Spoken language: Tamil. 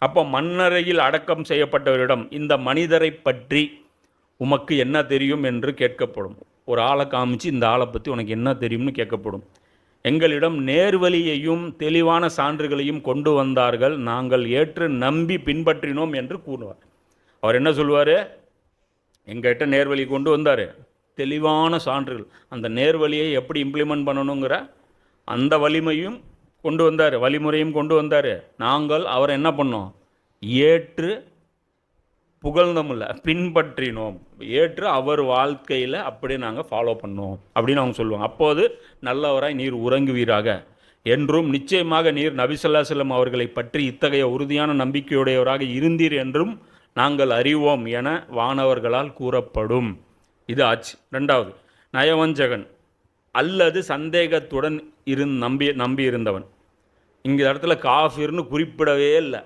அப்போ மண்ணறையில் அடக்கம் செய்யப்பட்டவரிடம் இந்த மனிதரை பற்றி உமக்கு என்ன தெரியும் என்று கேட்கப்படும். ஒரு ஆளை காமிச்சு இந்த ஆளை பற்றி உனக்கு என்ன தெரியும்னு கேட்கப்படும். எங்களிடம் நேர்வழியையும் தெளிவான சான்றுகளையும் கொண்டு வந்தார்கள், நாங்கள் ஏற்று நம்பி பின்பற்றினோம் என்று கூறுவார். அவர் என்ன சொல்லுவார்? எங்கள்கிட்ட நேர்வழி கொண்டு வந்தார், தெளிவான சான்றுகள், அந்த நேர்வழியை எப்படி இம்ப்ளிமெண்ட் பண்ணணுங்கிற அந்த வலிமையும் கொண்டு வந்தார், வழிமுறையும் கொண்டு வந்தார். நாங்கள் அவரை என்ன பண்ணோம்? ஏற்று புகழ்ந்தோம்ல, பின்பற்றினோம். ஏற்று அவர் வாழ்க்கையில் அப்படியே நாங்கள் ஃபாலோ பண்ணோம் அப்படின்னு அவங்க சொல்லுவாங்க. அப்போது நல்லவராய் நீர் உறங்குவீராக, என்றும் நிச்சயமாக நீர் நபி ஸல்லல்லாஹு அலைஹி வஸல்லம் அவர்களை பற்றி இத்தகைய உறுதியான நம்பிக்கையுடையவராக இருந்தீர் என்றும் நாங்கள் அறிவோம் என வானவர்களால் கூறப்படும். இது ஆச்சு. ரெண்டாவது, நயவஞ்சகன் அல்லது சந்தேகத்துடன் நம்பி இருந்தவன். இங்கே இடத்துல காஃபிர்னு குறிப்பிடவே இல்லை.